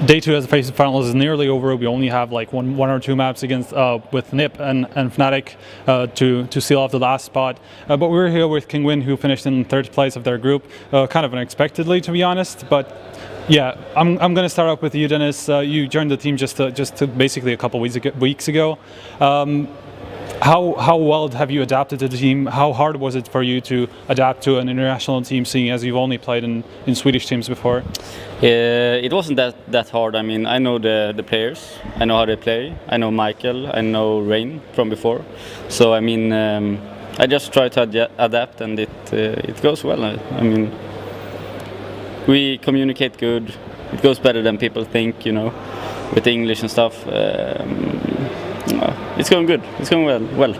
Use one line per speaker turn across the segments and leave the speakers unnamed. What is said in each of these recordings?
Day two as a FACEIT Finals is nearly over. We only have like one or two maps against with NIP and Fnatic to seal off the last spot. But we're here with Kinguin, who finished in third place of their group, kind of unexpectedly, to be honest. But yeah, I'm going to start off with you, Dennis. You joined the team just basically a couple weeks ago. How well have you adapted to the team? How hard was it for you to adapt to an international team, seeing as you've only played in Swedish teams before?
It wasn't that hard. I mean, I know the players. I know how they play. I know Michael. I know Rain from before. So I mean, I just try to adapt, and it goes well. I mean, we communicate good. It goes better than people think, you know, with English and stuff. It's going good. It's going well.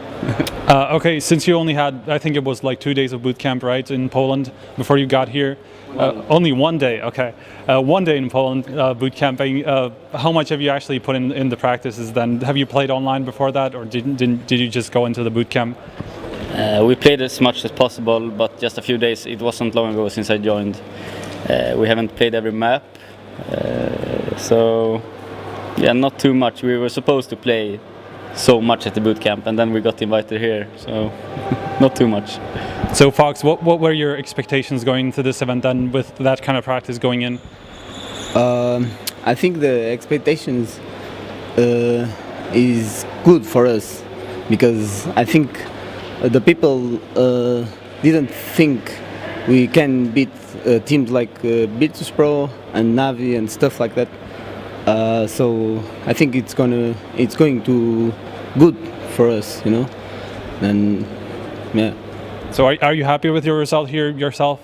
Okay, since you only had, I think it was like 2 days of boot camp, right, in Poland before you got here? Only 1 day, okay. 1 day in Poland boot camping. How much have you actually put in the practices then? Have you played online before that, or did you just go into the boot camp?
We played as much as possible, but just a few days. It wasn't long ago since I joined. We haven't played every map, so yeah, not too much. We were supposed to play so much at the boot camp, and then we got invited here, so not too much.
So Fox, what were your expectations going into this event then, with that kind of practice going in?
I think the expectations is good for us, because I think the people didn't think we can beat teams like Virtus Pro and Navi and stuff like that. So I think it's going to good for us, you know, and yeah.
So are you happy with your result here yourself?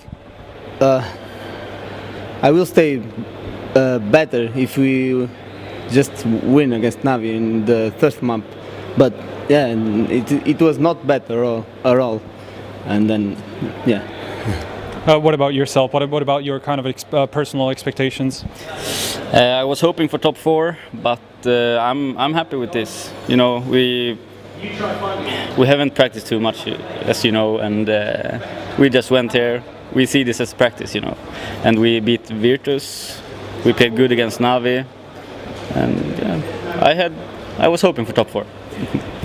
I will stay better if we just win against Navi in the third map, but yeah, it was not better at all, and then yeah.
What about yourself? What about your kind of personal expectations?
I was hoping for top 4, but I'm happy with this. You know, we haven't practiced too much, as you know, and we just went here. We see this as practice, you know, and we beat Virtus. We played good against Navi, and yeah, I was hoping for top 4.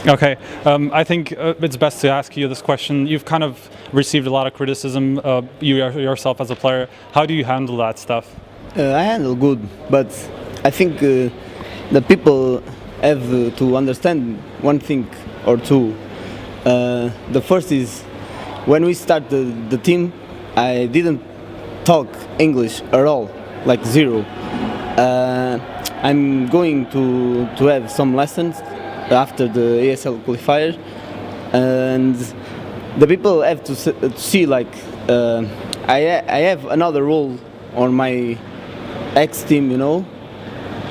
Okay, I think it's best to ask you this question. You've kind of received a lot of criticism, you yourself as a player. How do you handle that stuff?
I handle good, but I think the people have to understand one thing or two. The first is, when we start the team, I didn't talk English at all, like zero. I'm going to have some lessons after the ASL qualifier, and the people have to see like I have another role on my ex-team, you know.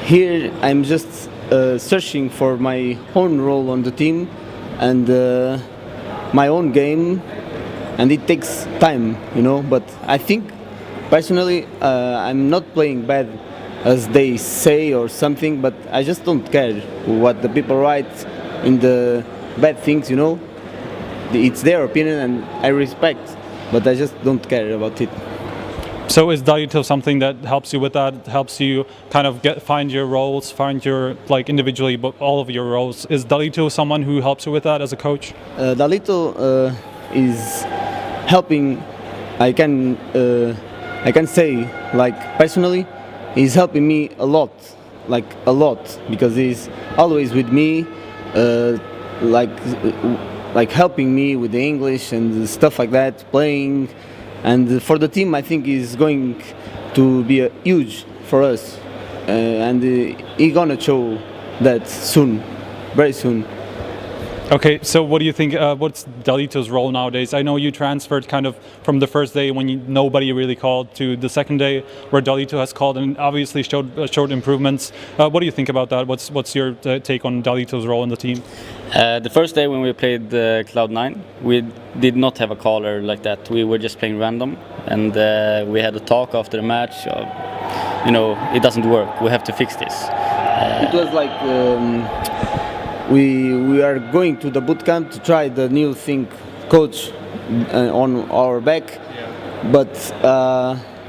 Here I'm just searching for my own role on the team and my own game, and it takes time, you know, but I think personally I'm not playing bad as they say or something, but I just don't care what the people write in the bad things, you know. It's their opinion and I respect, but I just don't care about it.
So is Dalito something that helps you with that? Helps you kind of find your roles, find your, like, individually, but all of your roles? Is Dalito someone who helps you with that as a coach?
Dalito is helping. I can say, like, personally, he's helping me a lot, because he's always with me, like helping me with the English and stuff like that, playing. And for the team, I think he's going to be huge for us, and he's gonna show that soon, very soon.
Okay, so what do you think, what's Dalito's role nowadays? I know you transferred kind of from the first day when nobody really called to the second day where Dalito has called and obviously showed improvements. What do you think about that? What's your take on Dalito's role in the team?
The first day when we played Cloud9, we did not have a caller like that. We were just playing random, and we had a talk after the match. You know, it doesn't work. We have to fix this.
It was like we are going to the boot camp to try the new thing, coach, on our back, but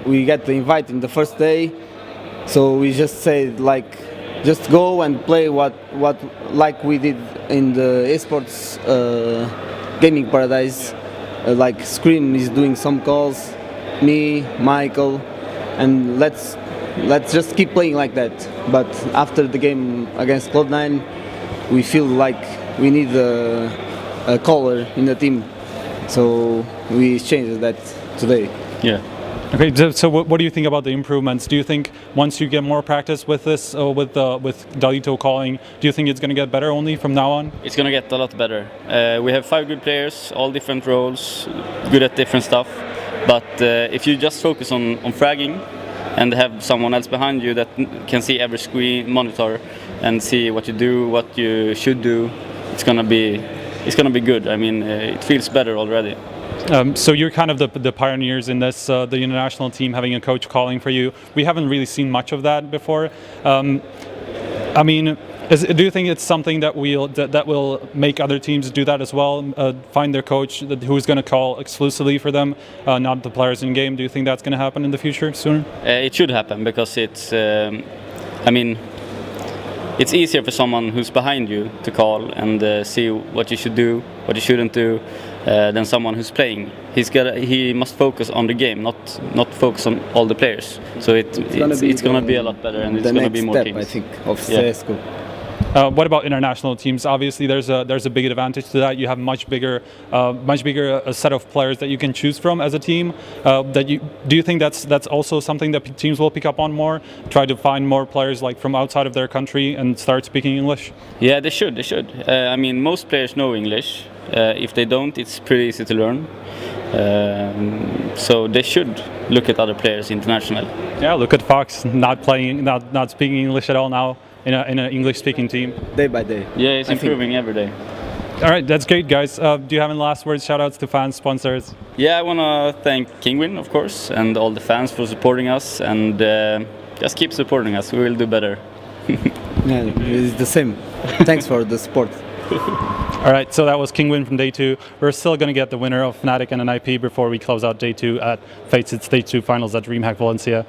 we got the invite in the first day, So we just said like, just go and play what like we did in the esports gaming paradise. Like Scream is doing some calls, me, Michael, and let's just keep playing like that. But after the game against Cloud9, we feel like we need a caller in the team, so we changed that today.
Yeah.
Okay, so what do you think about the improvements? Do you think once you get more practice with this, with Dalito calling, do you think it's going to get better only from now on?
It's gonna get a lot better. We have 5 good players, all different roles, good at different stuff. But if you just focus on fragging and have someone else behind you that can see every screen monitor and see what you do, what you should do, it's gonna be good. I mean, it feels better already.
So you're kind of the pioneers in this, the international team having a coach calling for you. We haven't really seen much of that before. I mean, do you think it's something that will make other teams do that as well? Find their coach who's going to call exclusively for them, not the players in game. Do you think that's going to happen in the future sooner?
It should happen because it's. I mean, it's easier for someone who's behind you to call and see what you should do, what you shouldn't do, than someone who's playing. He must focus on the game, not focus on all the players. So it's gonna be a lot better, and it's gonna be more teams.
I think of CS:GO.
What about international teams? Obviously, there's a big advantage to that. You have much bigger set of players that you can choose from as a team. Do you think that's also something that teams will pick up on more? Try to find more players like from outside of their country and start speaking English.
Yeah, they should. I mean, most players know English. If they don't, it's pretty easy to learn. So they should look at other players internationally.
Yeah, look at Fox not speaking English at all now. In an English-speaking team.
Day by day.
Yeah, it's improving every day.
All right, that's great, guys. Do you have any last words? Shout-outs to fans, sponsors?
Yeah, I want to thank Kinguin, of course, and all the fans for supporting us, and just keep supporting us. We will do better.
Yeah, it's the same. Thanks for the support.
All right, so that was Kinguin from Day 2. We're still going to get the winner of Fnatic and an IP before we close out Day 2 at FACEIT Stage 2 Finals at DreamHack Valencia.